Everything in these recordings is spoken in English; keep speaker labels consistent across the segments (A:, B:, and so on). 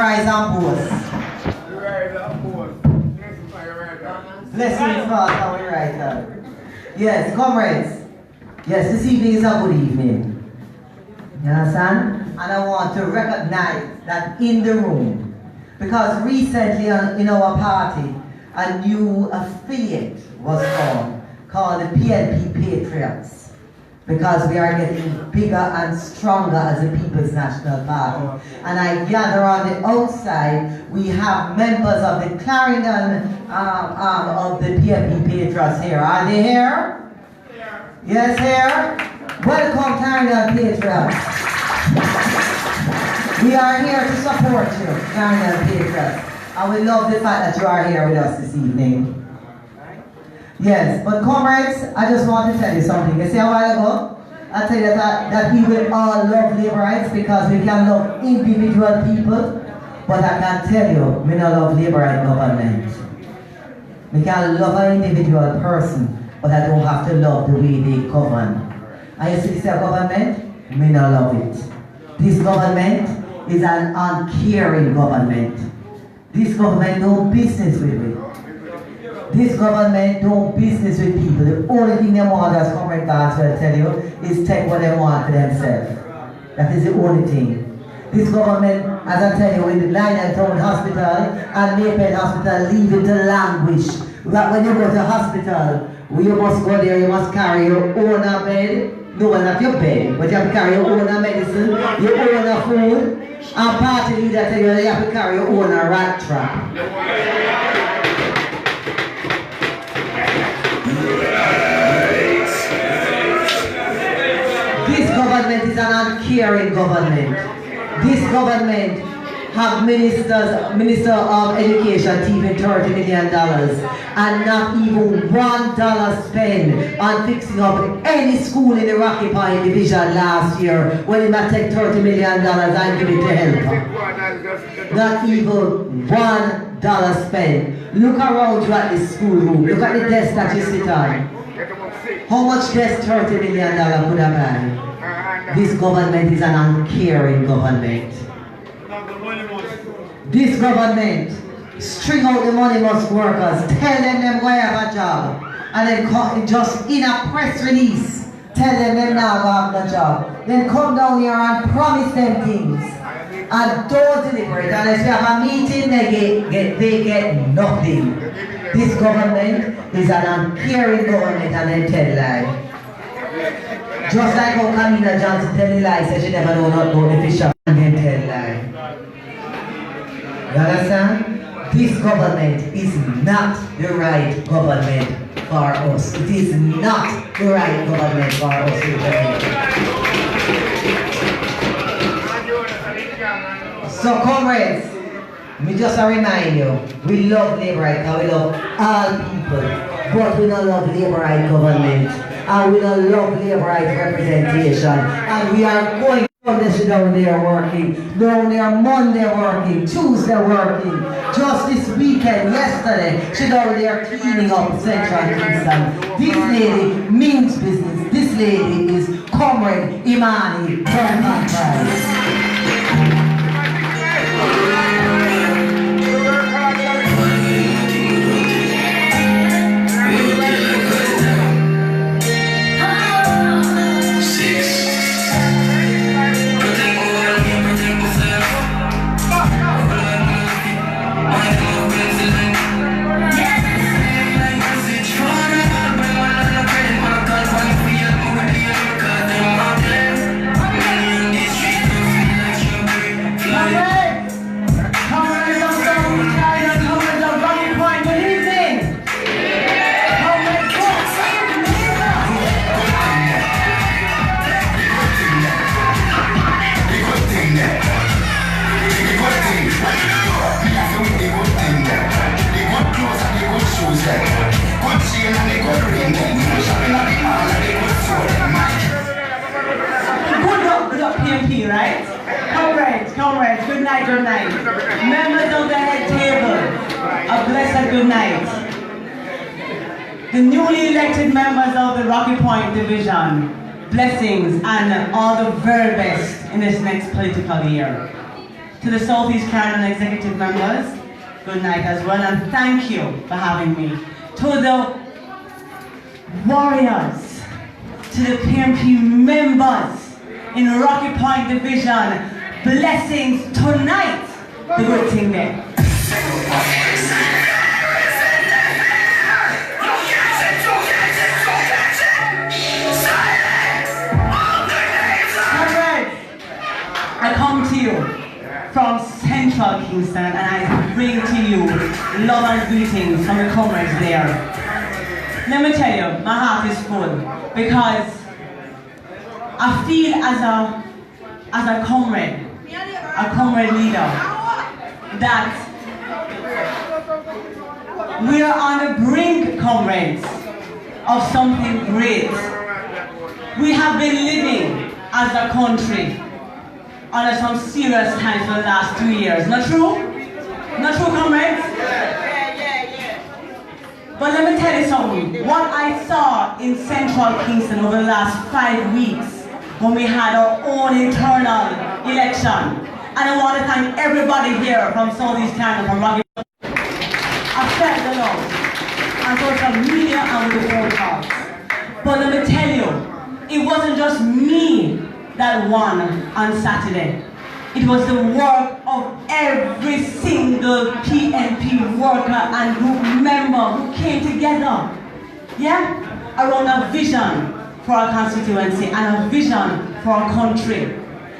A: rise and boast. Blessings, Father, we rise. Yes, comrades. Yes, this evening is a good evening. You understand? And I want to recognize that in the room, because recently in our party, a new affiliate was formed called the PNP Patriots. Because we are getting bigger and stronger as a People's National Party. And I gather on the outside, we have members of the Clarendon of the PNP Patriots here. Are they here? Yes, here? Welcome, Clarendon Patriots. We are here to support you, Clarendon Patriots. And we love the fact that you are here with us this evening. Yes, but comrades, I just want to tell you something. You see a while ago, I tell you that we will all love labor rights because we can love individual people, but I can tell you, we don't love labor right government. We can love an individual person, but I don't have to love the way they govern. And you see this government, we don't love it. This government is an uncaring government. This government no business with it. This government don't business with people. The only thing they want, as Comrade Guards will tell you, is take what they want for themselves. That is the only thing. This government, as I tell you, in the Lionel Town Hospital and Maypen Hospital, leave it to languish. That when you go to the hospital, you must go there, you must carry your own bed. No, not your bed, but you have to carry your own medicine, your own food, and party leader tell you have to carry your own rat trap. This government is an uncaring government. This government have Minister of Education taking $30 million and not even $1 spent on fixing up any school in the Rocky Point Division last year when he might take $30 million and give it to help. Not even $1 spent. Look around you at the schoolroom. Look at the desk that you sit on. How much desk $30 million could have buy? This government is an uncaring government. This government string out the money must workers, tell them go have a job, and then just in a press release, tell them now go have a job. Then come down here and promise them things and don't deliver it. Unless you have a meeting, they get nothing. This government is an uncaring government and they tell lies. Just like how Camilla Johnson tell the lies, said she never know not about the fisher and then tell lies. You understand? This government is not the right government for us. It is not the right government for us. So comrades, me just remind you, we love labor rights and we love all people, but we don't love labor right government and we don't love labor right representation, and we are going down there working, down there Monday working, Tuesday working. Just this weekend, yesterday, she down there cleaning up Central Kingston. This lady means business. This lady is Comrade IMANI from Comrades, good night, good night. Members of the head table, a blessed good night. The newly elected members of the Rocky Point Division, blessings and all the very best in this next political year.
B: To the Southeast Carolina executive members, good night as well, and thank you for having me. To the warriors, to the PMP members in Rocky Point Division, blessings tonight, the good thing there. I come to you from Central Kingston and I bring to you love and greetings from the comrades there. Let me tell you, my heart is full because I feel as a comrade leader, that we are on the brink, comrades, of something great. We have been living as a country under some serious times for the last 2 years. Not true? Not true, comrades? Yeah. But let me tell you something. What I saw in Central Kingston over the last 5 weeks when we had our own internal election, and I want to thank everybody here from Southeast Carolina, from Rocky. I felt the love on social media and with the phone calls. But let me tell you, it wasn't just me that won on Saturday. It was the work of every single PNP worker and group member who came together, around a vision for our constituency and a vision for our country.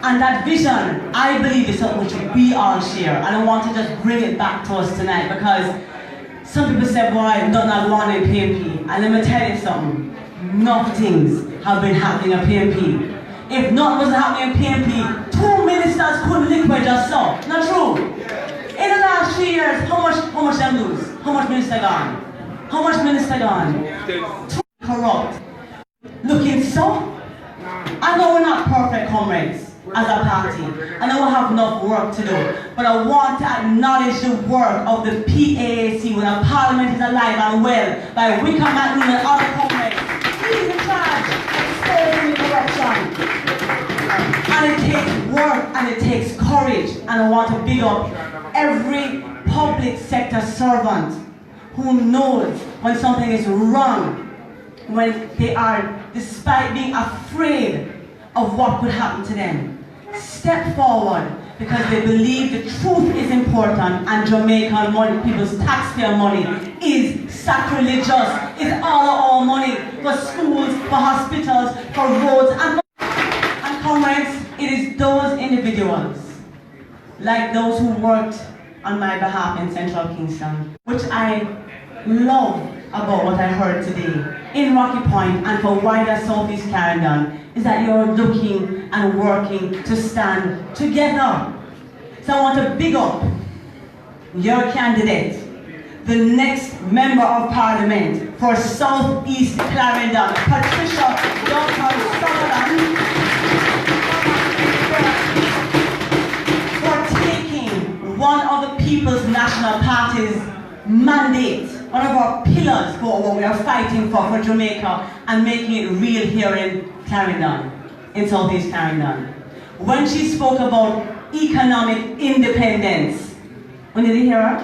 B: And that vision, I believe, is something which we all share. And I want to just bring it back to us tonight because some people say, boy, not one in PNP. And let me tell you something, enough things have been happening at PNP. If nothing was happening in PNP, 2 ministers couldn't liquid just so. Not true. In the last 3 years, how much them lose? How much minister gone? How much minister gone? Too corrupt. Looking so? I know we're not perfect, comrades, as a party. I know we have enough work to do. But I want to acknowledge the work of the PAAC when a parliament is alive and well by Wickham and other comrades. He's in charge of exposing the corruption. And it takes work and it takes courage. And I want to big up every public sector servant who knows when something is wrong, when they are, despite being afraid of what could happen to them, step forward because they believe the truth is important and Jamaican money, people's taxpayer money, is sacrilegious. It's all our money for schools, for hospitals, for roads, and comrades, it is those individuals, like those who worked on my behalf in Central Kingston, which I love about what I heard today in Rocky Point and for wider Southeast Carolina, is that you're looking and working to stand together. So I want to big up your candidate, the next Member of Parliament for Southeast Clarendon, Patricia Duncan, for taking one of the People's National Party's mandate, one of our pillars for what we are fighting for Jamaica, and making it real here in Clarendon, in Southeast Clarendon. When she spoke about economic independence, when did you hear her?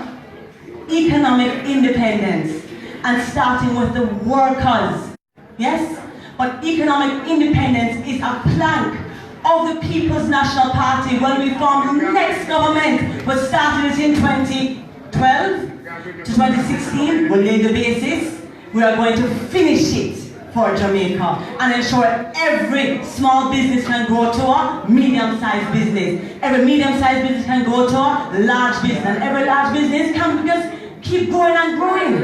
B: Economic independence, and starting with the workers, yes? But economic independence is a plank of the People's National Party. When we formed the next government, was started in 2012 to 2016, we laid the basis. We are going to finish it for Jamaica and ensure every small business can grow to a medium-sized business. Every medium-sized business can grow to a large business, and every large business can just keep growing and growing.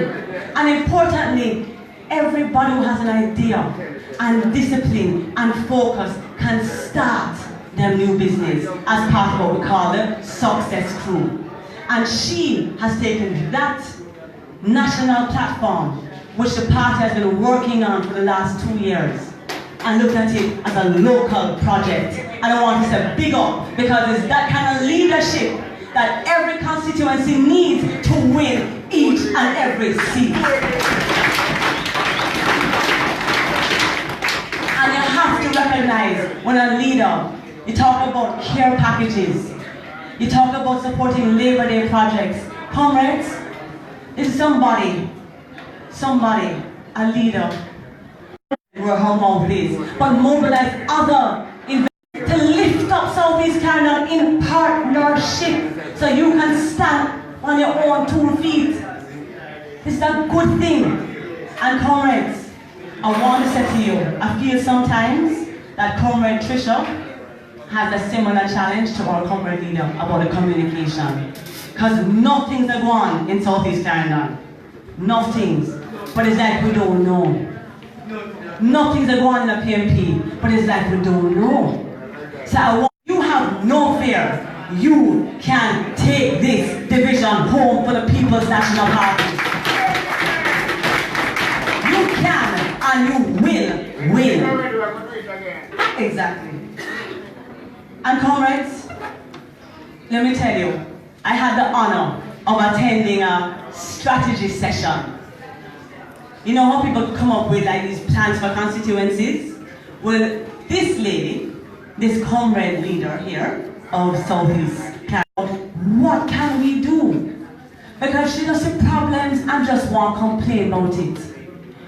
B: And importantly, everybody who has an idea and discipline and focus can start their new business as part of what we call the success crew. And she has taken that national platform, which the party has been working on for the last 2 years, and looked at it as a local project. And I want to say big up, because it's that kind of leadership that every constituency needs to win each and every seat. And you have to recognize when a leader, you talk about care packages, You talk about supporting Labor Day projects. Comrades, is somebody, a leader, where her mouth is, but mobilize other investors to lift up Southeast Carolina in partnership so you can stand on your own 2 feet. This is a good thing. And comrades, I want to say to you, I feel sometimes that Comrade Trisha has a similar challenge to our comrade leader about the communication. Because nothing's a go on in Southeast Carolina. Nothing's. But it's like we don't know. Nothing's a go on in the PMP, but it's like we don't know. So I want you have no fear. You can take this division home for the People's National Party. You can and you will win. Exactly. And comrades, let me tell you, I had the honor of attending a strategy session. You know how people come up with like these plans for constituencies? Well, this lady, this comrade leader here of Southeast Carolina, what can we do? Because she doesn't see problems and just won't complain about it.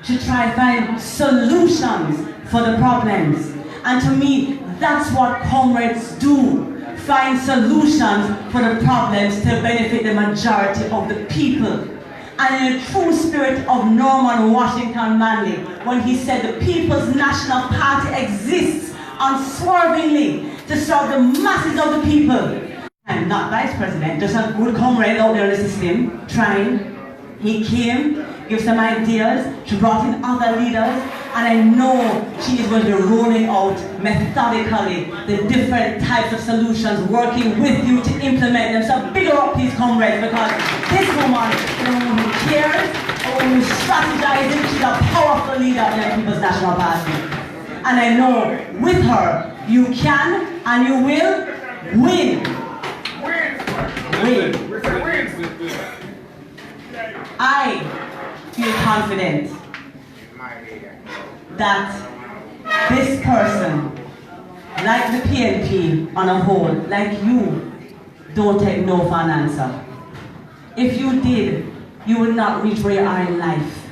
B: She try to find solutions for the problems. And to me, that's what comrades do. Find solutions for the problems to benefit the majority of the people. And in the true spirit of Norman Washington Manley, when he said the People's National Party exists unswervingly to serve the masses of the people. I'm not vice president, just a good comrade out there in the system, trying. He came, gave some ideas, she brought in other leaders, and I know she is going to be rolling out methodically the different types of solutions, working with you to implement them. So bigger up these comrades, because this woman is a woman who cares, a woman who's strategizing. She's a powerful leader in the People's National Party. And I know with her, you can and you will win. Win. I feel confident that this person, like the PNP on a whole, like you, don't take no for an answer. If you did, you would not reach where you are in life.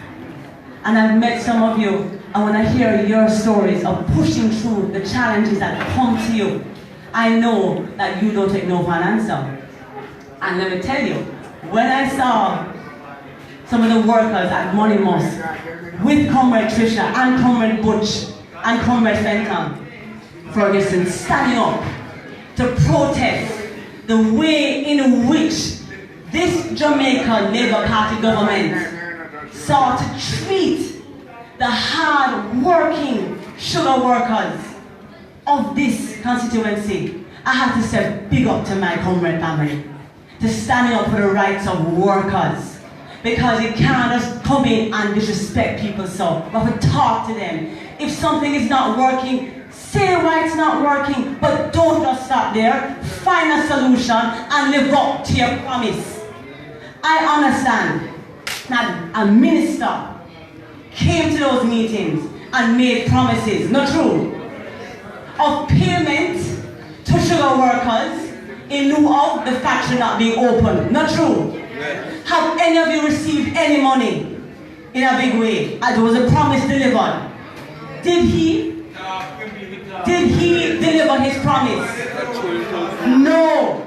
B: And I've met some of you. I want to hear your stories of pushing through the challenges that come to you. I know that you don't take no for an answer. And let me tell you, when I saw some of the workers at Money Mosque with Comrade Trisha and Comrade Butch and Comrade Fenton Ferguson standing up to protest the way in which this Jamaican Labour Party government sought to treat the hard-working sugar workers of this constituency, I have to say big up to my comrade family to standing up for the rights of workers. Because you can't just come in and disrespect people so. You have to talk to them. If something is not working, say why it's not working, but don't just stop there. Find a solution and live up to your promise. I understand that a minister came to those meetings and made promises, not true, of payment to sugar workers in lieu of the factory not being open, not true. Have any of you received any money in a big way? As was a promise delivered. Did he deliver his promise? No.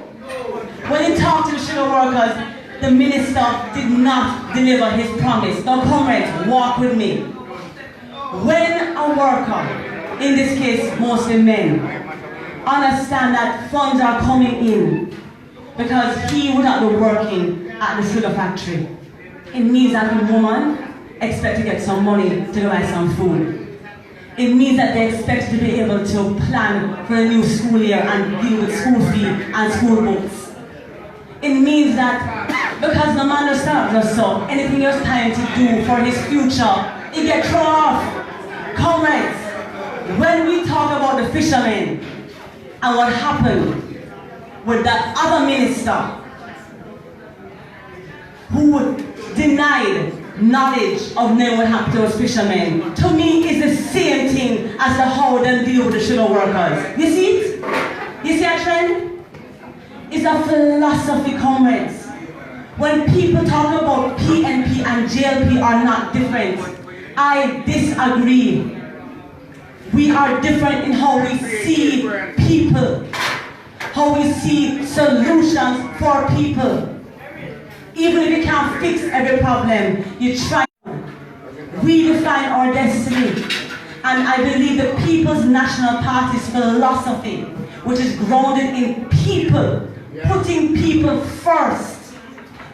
B: When he talked to the sugar workers, the minister did not deliver his promise. Now comrades, walk with me. When a worker, in this case mostly men, understand that funds are coming in because he would not be working at the sugar factory, it means that the woman expects to get some money to go buy some food. It means that they expect to be able to plan for a new school year and deal with school fee and school books. It means that because the man does not just so, anything he has time to do for his future, he gets thrown off. Comrades, when we talk about the fishermen and what happened with that other minister who denied knowledge of knowing what happened to those fishermen, to me is the same thing as to how they deal with the sugar workers. You see it? You see a trend? is a philosophy, comrades. When people talk about PNP and JLP are not different, I disagree. We are different in how we see people, how we see solutions for people. Even if you can't fix every problem, you try to redefine our destiny. And I believe the People's National Party's philosophy, which is grounded in people, putting people first,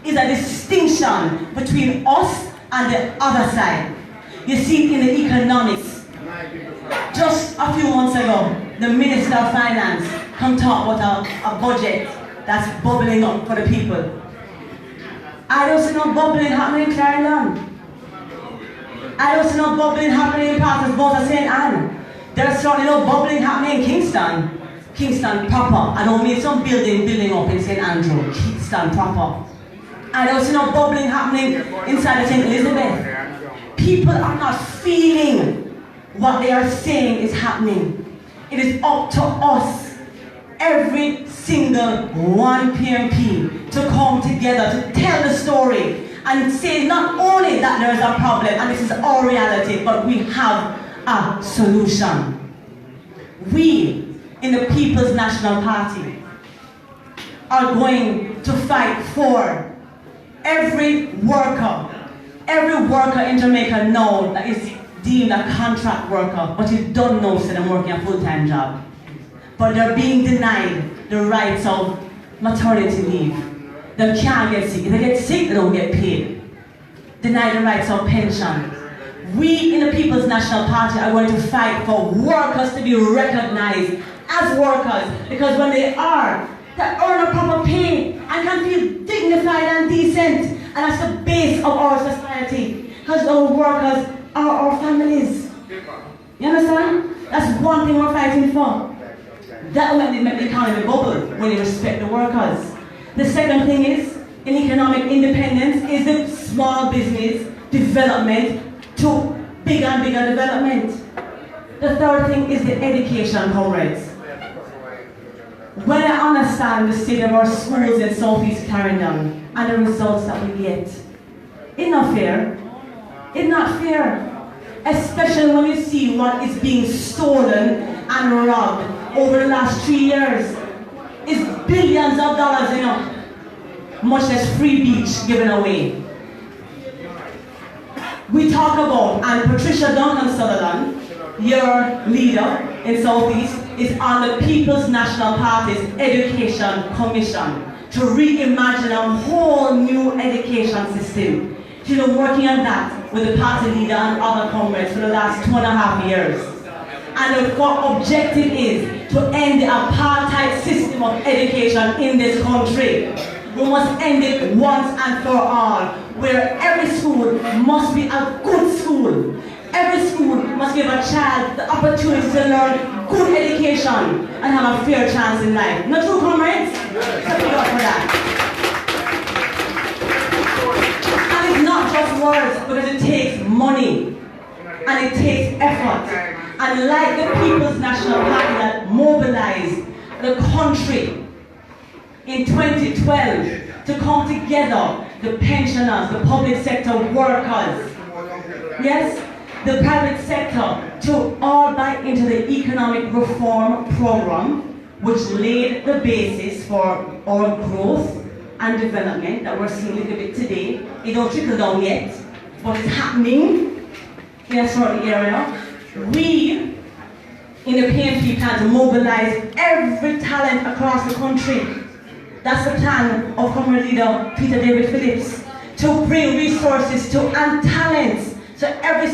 B: is a distinction between us and the other side. You see it in the economics. Just a few months ago, the Minister of Finance come talk about a budget that's bubbling up for the people. I don't see no bubbling happening in Clarendon. I don't see no bubbling happening in parts of both of St. Anne. There's certainly no bubbling happening in Kingston. Kingston proper. I don't mean some building up in St. Andrew. Kingston proper. I don't see no bubbling happening inside of St. Elizabeth. People are not feeling what they are saying is happening. It is up to us, every single one PMP, to come together to tell the story and say not only that there is a problem and this is our reality, but we have a solution. We, in the People's National Party, are going to fight for every worker in Jamaica now that is deemed a contract worker, but you don't know so they're working a full-time job. But they're being denied the rights of maternity leave. They can't get sick. If they get sick, they don't get paid. Denied the rights of pension. We in the People's National Party are going to fight for workers to be recognized as workers, because when they earn a proper pay and can feel dignified and decent, and that's the base of our society, because our workers are our families. You understand? That's one thing we're fighting for. That will make the economy bubble when you respect the workers. The second thing is, in economic independence, is the small business development to bigger and bigger development. The third thing is the education, comrades. When I understand the state of our schools in Southeast Clarendon and the results that we get, it's not fair. It's not fair. Especially when you see what is being stolen and robbed over the last 3 years. It's billions of dollars, much less free beach given away. We talk about, and Patricia Duncan Sutherland, your leader in Southeast, is on the People's National Party's Education Commission to reimagine a whole new education system. She's been working on that with the party leader and other comrades for the last 2.5 years. And the objective is to end the apartheid system of education in this country. We must end it once and for all, where every school must be a good school. Every school must give a child the opportunity to learn good education and have a fair chance in life. Not true, comrades? Let's give it up for that. And it's not just words, because it takes money and it takes effort. And like the People's National Party that mobilized the country in 2012 to come together, the pensioners, the public sector workers, yes, the private sector, to all buy into the economic reform program, which laid the basis for our growth and development that we're seeing a little bit today. It don't trickle down yet, but it's happening in a certain area. We in the PNP plan to mobilize every talent across the country. That's the plan of Comrade Leader Peter David Phillips, to bring resources to and talents so every